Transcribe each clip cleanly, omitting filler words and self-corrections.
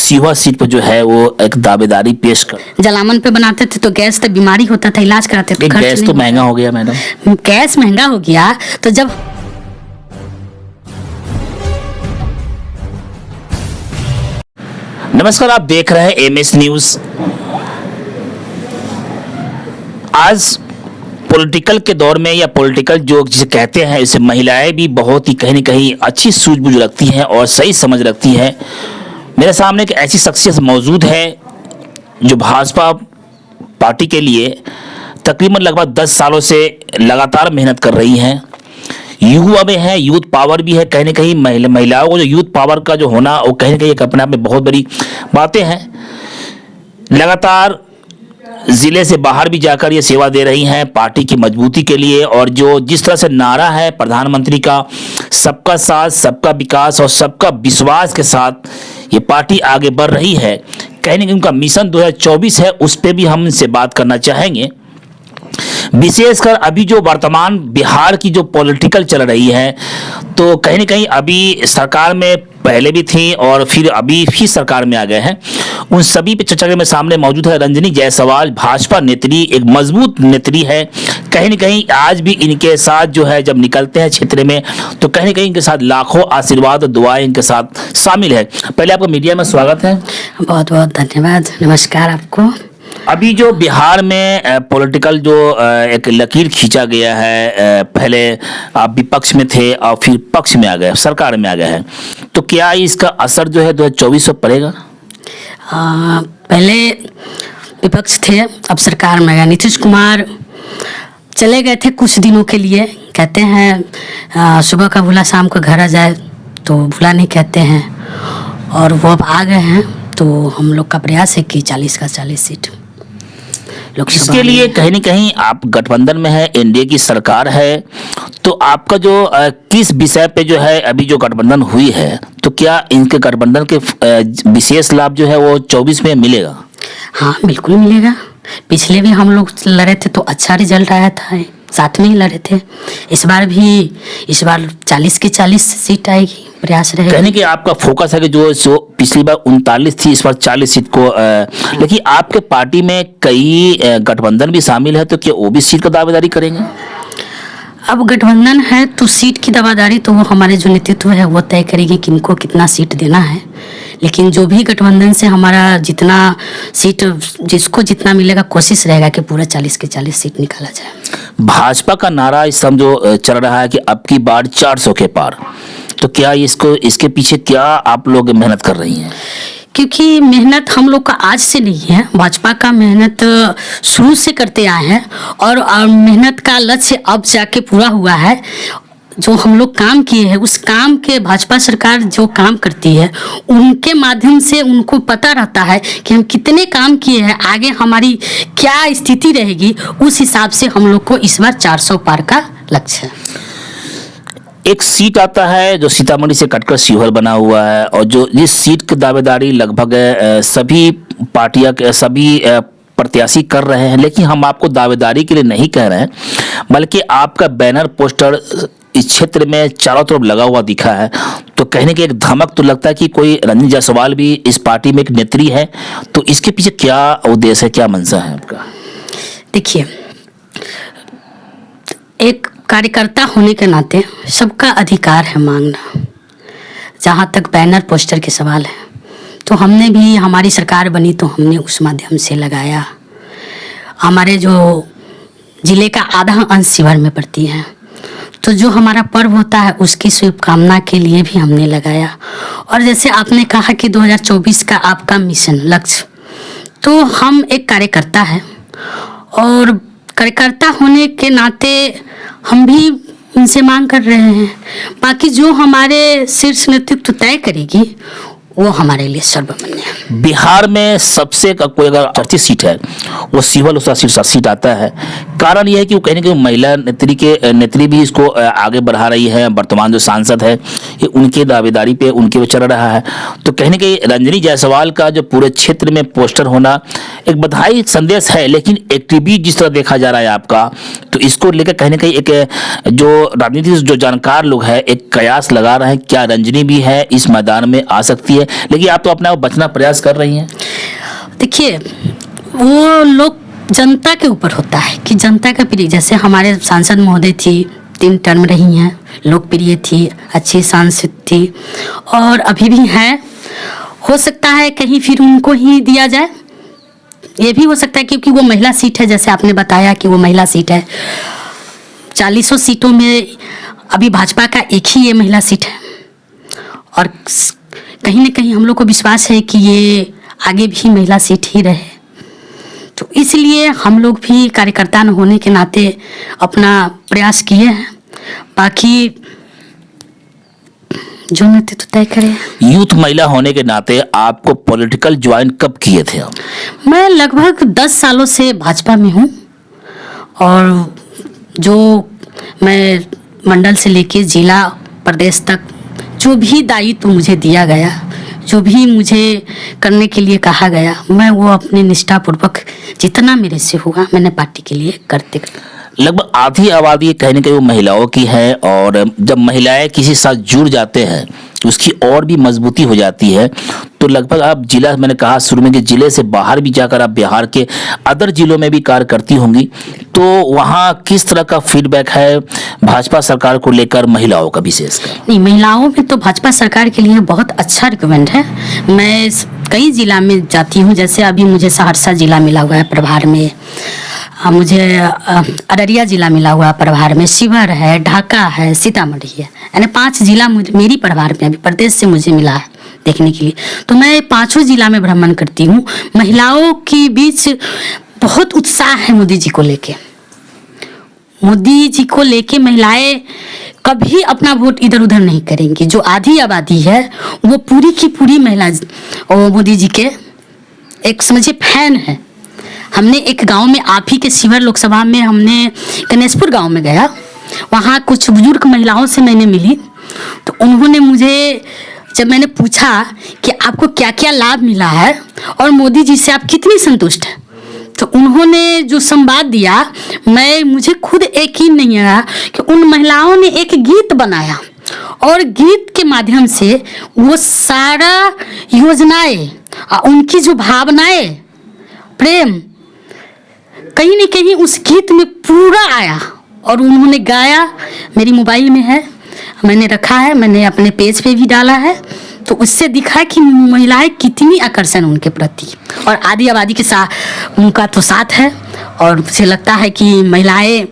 Sehore seat पर जो है वो एक दावेदारी पेश कर। जलावन पे बनाते थे तो गैस तो बीमारी होता था, इलाज कराते थे, गैस तो महंगा हो गया मैडम। गैस महंगा हो गया तो जब नमस्कार, आप देख रहे हैं एमएस न्यूज। आज पॉलिटिकल के दौर में या पॉलिटिकल जो जिसे कहते हैं, इसे महिलाएं भी बहुत ही कहीं न कहीं अच्छी सूझबूझ रखती हैं और सही समझ रखती हैं। मेरे सामने एक ऐसी शख्सियत मौजूद है जो भाजपा पार्टी के लिए तकरीबन लगभग 10 सालों से लगातार मेहनत कर रही हैं। युवा में है, यूथ पावर भी है। कहीं न कहीं महिलाओं को जो यूथ पावर का जो होना, वो कहीं न कहीं एक अपने आप में बहुत बड़ी बातें हैं। लगातार जिले से बाहर भी जाकर ये सेवा दे रही हैं पार्टी की मजबूती के लिए। और जो जिस तरह से नारा है प्रधानमंत्री का, सबका साथ, सबका विकास और सबका विश्वास के साथ ये पार्टी आगे बढ़ रही है। कहीं न कहीं उनका मिशन 2024 है, उस पर भी हम इनसे बात करना चाहेंगे। विशेषकर अभी जो वर्तमान बिहार की जो पॉलिटिकल चल रही है, तो कहीं न कहीं अभी सरकार में पहले भी थी और फिर अभी भी सरकार में आ गए हैं। उन सभी पे चर्चा के में सामने मौजूद है रंजनी जायसवाल, भाजपा नेत्री, एक मजबूत नेत्री है। कहीं न कहीं आज भी इनके साथ जो है जब निकलते हैं क्षेत्र में, तो कहीं न कहीं इनके साथ लाखों आशीर्वाद और दुआएं इनके साथ शामिल है। पहले आपका मीडिया में स्वागत है। बहुत बहुत धन्यवाद, नमस्कार आपको। अभी जो बिहार में पॉलिटिकल जो एक लकीर खींचा गया है, पहले आप विपक्ष में थे और फिर पक्ष में आ गए, सरकार में आ गए हैं, तो क्या इसका असर जो है 2024 में पड़ेगा? पहले विपक्ष थे, अब सरकार में गए। नीतीश कुमार चले गए थे कुछ दिनों के लिए, कहते हैं सुबह का भूला शाम को घर आ जाए, तो भूला नहीं कहते हैं। और वो अब आ गए हैं, तो हम लोग का प्रयास है कि 40 का 40 सीट लोकसभा। इसके लिए कहीं न कहीं आप गठबंधन में है, एनडीए की सरकार है, तो आपका जो किस विषय पे जो है अभी जो गठबंधन हुई है, तो क्या इनके गठबंधन के विशेष लाभ जो है वो 24 में मिलेगा? हाँ, बिल्कुल मिलेगा। पिछले भी हम लोग लड़े थे तो अच्छा रिजल्ट आया था, साथ में ही लड़े थे। इस बार 40 की 40 सीट आएगी, प्रयास रहेगा। कहने कि आपका फोकस है कि जो पिछली बार 39 थी, इस बार 40 सीट को, लेकिन आपके पार्टी में कई गठबंधन भी शामिल है, तो क्या वो भी सीट का दावेदारी करेंगे? अब गठबंधन है तो सीट की दावेदारी तो वो हमारे जो नेतृत्व है वो तय करेगी कि इनको कितना सीट देना है। लेकिन जो भी गठबंधन से हमारा जितना सीट, जिसको जितना मिलेगा, कोशिश रहेगा कि पूरा 40 के 40 सीट निकाला जाए। भाजपा का नारा इस समय जो चल रहा है कि अब की बार 400 के पार, तो क्या इसके पीछे क्या आप लोग मेहनत कर रही हैं? क्योंकि मेहनत हम लोग का आज से नहीं है, भाजपा का मेहनत शुरू से करते आए हैं और मेहनत का लक्ष्य अब जाके पूरा हुआ है। जो हम लोग काम किए हैं, उस काम के भाजपा सरकार जो काम करती है, उनके माध्यम से उनको पता रहता है कि हम कितने काम किए हैं, आगे हमारी क्या स्थिति रहेगी। उस हिसाब से हम लोग को इस बार 400 पार का लक्ष्य है। एक सीट आता है जो सीतामढ़ी से कटकर सीहोर बना हुआ है, और जो जिस सीट की दावेदारी लगभग सभी पार्टियां के सभी प्रत्याशी कर रहे हैं, लेकिन हम आपको दावेदारी के लिए नहीं कह रहे हैं, बल्कि आपका बैनर पोस्टर इस क्षेत्र में चारों तरफ लगा हुआ दिखा है, तो कहने की एक धमक तो लगता है कि कोई रंजनी जायसवाल भी इस पार्टी में एक नेत्री है। तो इसके पीछे क्या उद्देश्य है, क्या मंशा है आपका? देखिए, एक कार्यकर्ता होने के नाते सबका अधिकार है मांगना। जहाँ तक बैनर पोस्टर के सवाल है, तो हमने भी, हमारी सरकार बनी तो हमने उस माध्यम से लगाया। हमारे जो जिले का आधा अंश शिवहर में पड़ती है, तो जो हमारा पर्व होता है उसकी शुभकामना के लिए भी हमने लगाया। और जैसे आपने कहा कि 2024 का आपका मिशन लक्ष्य, तो हम एक कार्यकर्ता है और कार्यकर्ता होने के नाते हम भी उनसे मांग कर रहे हैं। बाकी जो हमारे शीर्ष नेतृत्व तय करेगी वो हमारे लिए सर्वमान्य है। बिहार में सबसे कोई अगर चर्चित सीट है वो सीहोर उसका सीट आता है। कारण यह है कि वो कहीं ना कहीं महिला नेत्री भी इसको आगे बढ़ा रही है। वर्तमान जो सांसद है ये उनके दावेदारी पे उनके पे चल रहा है। तो कहीं ना कहीं रंजनी जायसवाल का जो पूरे क्षेत्र में पोस्टर होना एक बधाई संदेश है, लेकिन एक्टिविटी जिस तरह देखा जा रहा है आपका, तो इसको लेकर कहीं ना कहीं एक जो राजनीति जो जानकार लोग हैं एक कयास लगा रहे हैं क्या रंजनी भी है इस मैदान में आ सकती है। है, लेकिन आप तो अपने आप बचना प्रयास कर रही हैं। देखिए, वो लोग जनता के ऊपर होता है कि जनता का प्रिय, जैसे हमारे सांसद महोदय थी, 3 टर्म रही हैं, लोकप्रिय थी, अच्छी सांसद थी और अभी भी हैं। हो सकता है कहीं फिर उनको ही दिया जाए, ये भी हो सकता है क्योंकि वो महिला सीट है, जैसे आपने बताया कि वो महिला सीट है। 40 सीटों में अभी भाजपा का एक ही ये महिला सीट है और कहीं ना कहीं हम लोग को विश्वास है कि ये आगे भी महिला सीट ही रहे। तो इसलिए हम लोग भी कार्यकर्ता न होने के नाते अपना प्रयास किए हैं। बाकी जो नेतृत्व तय करे। यूथ महिला होने के नाते आपको पॉलिटिकल ज्वाइन कब किए थे आप? मैं लगभग 10 सालों से भाजपा में हूँ और जो मैं मंडल से लेके जिला प्रदेश तक जो भी दायित्व मुझे दिया गया, जो भी मुझे करने के लिए कहा गया, मैं वो अपनी निष्ठापूर्वक जितना मेरे से हुआ मैंने पार्टी के लिए करते। लगभग आधी आबादी कहीं ना कहीं वो महिलाओं की है और जब महिलाएं किसी साथ जुड़ जाते हैं तो उसकी और भी मजबूती हो जाती है। तो लगभग आप जिला, मैंने कहा शुरू में कि जिले से बाहर भी जाकर आप बिहार के अदर जिलों में भी कार्य करती होंगी, तो वहाँ किस तरह का फीडबैक है भाजपा सरकार को लेकर, महिलाओं का विशेषकर? नहीं, महिलाओं में तो भाजपा सरकार के लिए बहुत अच्छा रिकमेंड है। मैं कई जिला में जाती हूँ, जैसे अभी मुझे सहरसा जिला मिला हुआ है प्रभार में, मुझे अररिया जिला मिला हुआ प्रभार में, शिवहर है, ढाका है, सीतामढ़ी है, यानी 5 जिला मेरी प्रभार में अभी प्रदेश से मुझे मिला है देखने के लिए। तो मैं 5 जिला में भ्रमण करती हूँ। महिलाओं के बीच बहुत उत्साह है मोदी जी को लेके। मोदी जी को लेके महिलाएं कभी अपना वोट इधर उधर नहीं करेंगी। जो आधी आबादी है वो पूरी की पूरी महिला मोदी जी के एक समझिए फैन है। हमने एक गांव में, आप ही के शिवहर लोकसभा में, हमने गणेशपुर गांव में गया, वहाँ कुछ बुजुर्ग महिलाओं से मैंने मिली, तो उन्होंने मुझे, जब मैंने पूछा कि आपको क्या क्या लाभ मिला है और मोदी जी से आप कितनी संतुष्ट हैं, तो उन्होंने जो संवाद दिया, मुझे खुद यकीन नहीं आया कि उन महिलाओं ने एक गीत बनाया और गीत के माध्यम से वो सारा योजनाएं, उनकी जो भावनाएं, प्रेम कहीं न कहीं उस गीत में पूरा आया और उन्होंने गाया। मेरी मोबाइल में है, मैंने रखा है, मैंने अपने पेज पे भी डाला है, तो उससे दिखा कि महिलाएं कितनी आकर्षण उनके प्रति, और आधी आबादी के साथ उनका तो साथ है। और मुझे लगता है कि महिलाएं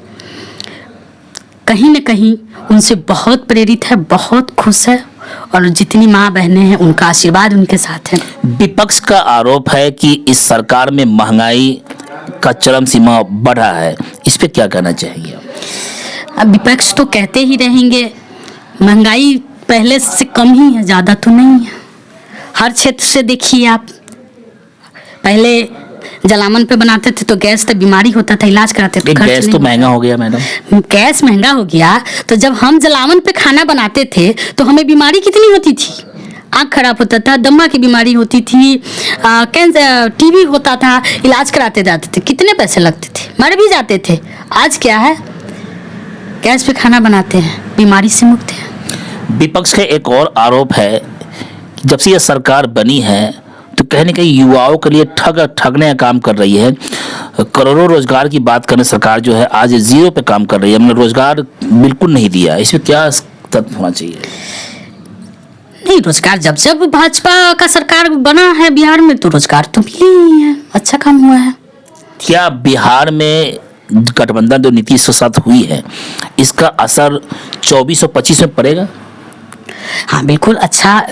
कहीं न कहीं उनसे बहुत प्रेरित है, बहुत खुश है, और जितनी माँ बहनें हैं उनका आशीर्वाद उनके साथ है। विपक्ष का आरोप है कि इस सरकार में महंगाई का चरम सीमा बढ़ा है, इस पे क्या कहना चाहिए? अब विपक्ष तो कहते ही रहेंगे, महंगाई पहले से कम ही है, ज़्यादा तो नहीं है। हर क्षेत्र से देखिए आप, पहले जलावन पे बनाते थे तो गैस तो बीमारी होता था, इलाज कराते थे, गैस तो महंगा हो गया मैडम। गैस महंगा हो गया तो जब हम जलावन पे खाना बनाते थे तो हमें बीमारी कितनी होती थी, आँख खराब होता था, दमा की बीमारी होती थी, कैंसर, टीबी होता था, इलाज कराते जाते थे, कितने पैसे लगते थे, मर भी जाते थे। आज क्या है, गैस पे खाना बनाते हैं, बीमारी से मुक्त है। विपक्ष का एक और आरोप है कि जब से यह सरकार बनी है तो कहीं ना कहीं युवाओं के लिए ठगने का काम कर रही है। करोड़ों रोजगार की बात करने सरकार जो है आज 0 पे काम कर रही है, हमने रोजगार बिल्कुल नहीं दिया। इसमें क्या तथ्य होना चाहिए? नहीं, रोजगार जब भाजपा का सरकार बना है बिहार में तो रोजगार तो मिले ही है, अच्छा काम हुआ है। क्या बिहार में गठबंधन जो नीतीश के साथ हुई है इसका असर 24 और 25 में पड़ेगा? हाँ, बिल्कुल अच्छा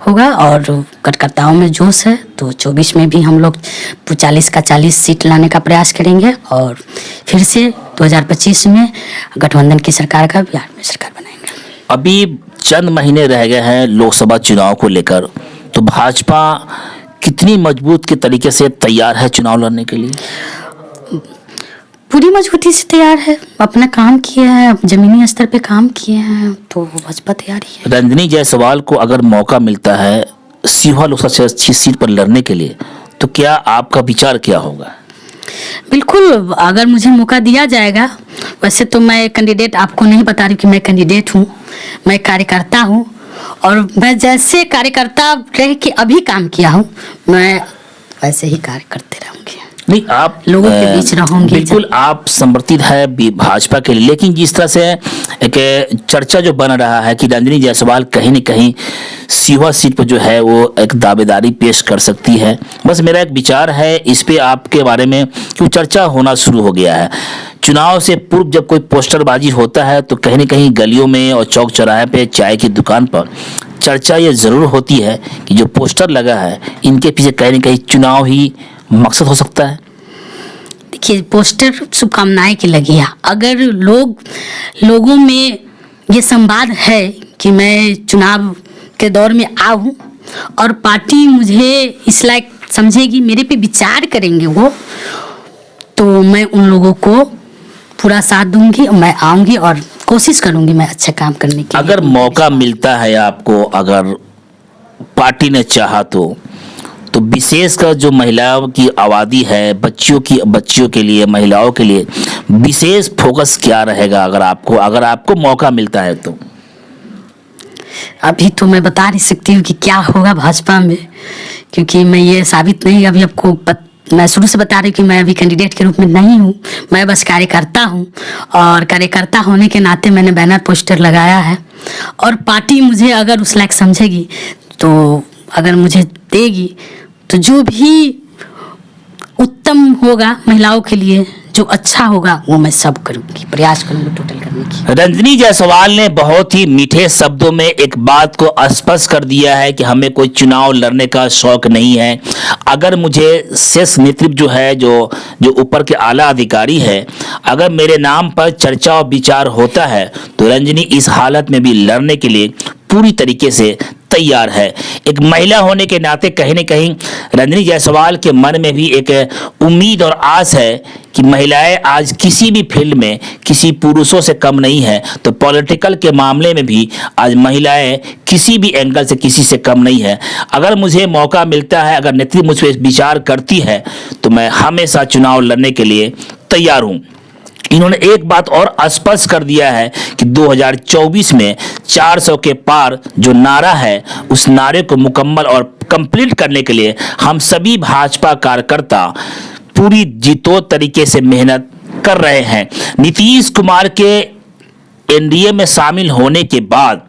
होगा और कार्यकर्ताओं में जोश है, तो 24 में भी हम लोग 40 का 40 सीट लाने का प्रयास करेंगे और फिर से 2025 में गठबंधन की सरकार का बिहार में सरकार बनाएंगे। अभी चंद महीने रह गए हैं लोकसभा चुनाव को लेकर, तो भाजपा कितनी मजबूत के तरीके से तैयार है चुनाव लड़ने के लिए? पूरी मजबूती से तैयार है, अपना काम किए हैं, जमीनी स्तर पे काम किए हैं, तो भाजपा तैयार ही है। रंजनी जायसवाल को अगर मौका मिलता है सीहोर लोकसभा सीट पर लड़ने के लिए, तो क्या आपका विचार क्या होगा? बिल्कुल, अगर मुझे मौका दिया जाएगा, वैसे तो मैं कैंडिडेट आपको नहीं बता रही कि मैं कैंडिडेट हूँ, मैं कार्यकर्ता हूँ, और मैं जैसे कार्यकर्ता रह के अभी काम किया हूँ, मैं वैसे ही कार्य करते रहूँगी। नहीं, आप लोगों के बीच रहूंगी। बिल्कुल आप समर्थित है भाजपा के लिए, लेकिन जिस तरह से एक चर्चा जो बन रहा है कि रंजनी जायसवाल कहीं न कहीं सीहोर सीट पर जो है वो एक दावेदारी पेश कर सकती है, बस मेरा एक विचार है इस पे आपके बारे में, क्यों चर्चा होना शुरू हो गया है। चुनाव से पूर्व जब कोई पोस्टरबाजी होता है तो कहीं न कहीं गलियों में और चौक चौराहे पे चाय की दुकान पर चर्चा ये ज़रूर होती है कि जो पोस्टर लगा है इनके पीछे कहीं न कहीं चुनाव ही मकसद हो सकता है। देखिए, पोस्टर शुभकामनाएं की लगी है। अगर लोगों में ये संवाद है कि मैं चुनाव के दौर में आऊँ और पार्टी मुझे इस लायक समझेगी, मेरे पे विचार करेंगे वो, तो मैं उन लोगों को पूरा साथ दूंगी। मैं आऊंगी और कोशिश करूंगी मैं अच्छा काम करने की। अगर मौका मिलता है आपको, अगर पार्टी ने चाहा तो विशेषकर जो महिलाओं की आबादी है, बच्चियों के लिए, महिलाओं के लिए विशेष फोकस क्या रहेगा अगर आपको मौका मिलता है तो? अभी तो मैं बता नहीं सकती हूँ कि क्या होगा भाजपा में, क्योंकि मैं ये साबित नहीं, अभी आपको मैं शुरू से बता रही हूँ कि मैं अभी कैंडिडेट के रूप में नहीं हूँ, मैं बस कार्यकर्ता हूँ। और कार्यकर्ता होने के नाते मैंने बैनर पोस्टर लगाया है, और पार्टी मुझे अगर उस लायक समझेगी तो अगर मुझे देगी तो जो भी उत्तम होगा महिलाओं के लिए, जो अच्छा होगा वो मैं सब करूँगी, प्रयास करूँगी टोटल करने की। रंजनी जायसवाल ने बहुत ही मीठे शब्दों में एक बात को स्पष्ट कर दिया है कि हमें कोई चुनाव लड़ने का शौक नहीं है। अगर मुझे शीर्ष नेतृत्व जो है, जो ऊपर के आला अधिकारी है, अगर मेरे नाम पर चर्चा और विचार होता है तो रंजनी इस हालत में भी लड़ने के लिए पूरी तरीके से तैयार है। एक महिला होने के नाते कहीं न कहीं रंजनी जायसवाल के मन में भी एक उम्मीद और आस है कि महिलाएं आज किसी भी फील्ड में किसी पुरुषों से कम नहीं है, तो पॉलिटिकल के मामले में भी आज महिलाएं किसी भी एंगल से किसी से कम नहीं है। अगर मुझे मौका मिलता है, अगर नेतृत्व मुझ पर विचार करती है तो मैं हमेशा चुनाव लड़ने के लिए तैयार हूँ। इन्होंने एक बात और स्पष्ट कर दिया है कि 2024 में 400 के पार जो नारा है, उस नारे को मुकम्मल और कंप्लीट करने के लिए हम सभी भाजपा कार्यकर्ता पूरी जीतो तरीके से मेहनत कर रहे हैं। नीतीश कुमार के एनडीए में शामिल होने के बाद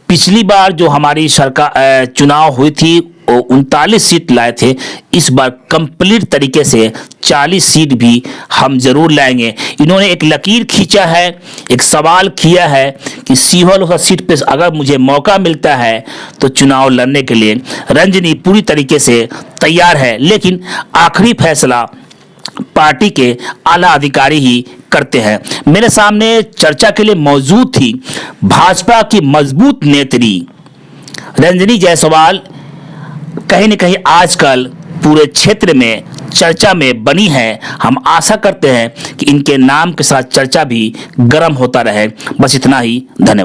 पिछली बार जो हमारी सरकार चुनाव हुई थी 39 सीट लाए थे, इस बार कंप्लीट तरीके से 40 सीट भी हम जरूर लाएंगे। इन्होंने एक लकीर खींचा है, एक सवाल किया है कि सीहोर लोकसभा सीट पे अगर मुझे मौका मिलता है तो चुनाव लड़ने के लिए रंजनी पूरी तरीके से तैयार है, लेकिन आखिरी फैसला पार्टी के आला अधिकारी ही करते हैं। मेरे सामने चर्चा के लिए मौजूद थी भाजपा की मजबूत नेत्री रंजनी जायसवाल, कहीं न कहीं आजकल पूरे क्षेत्र में चर्चा में बनी है। हम आशा करते हैं कि इनके नाम के साथ चर्चा भी गर्म होता रहे। बस इतना ही, धन्यवाद।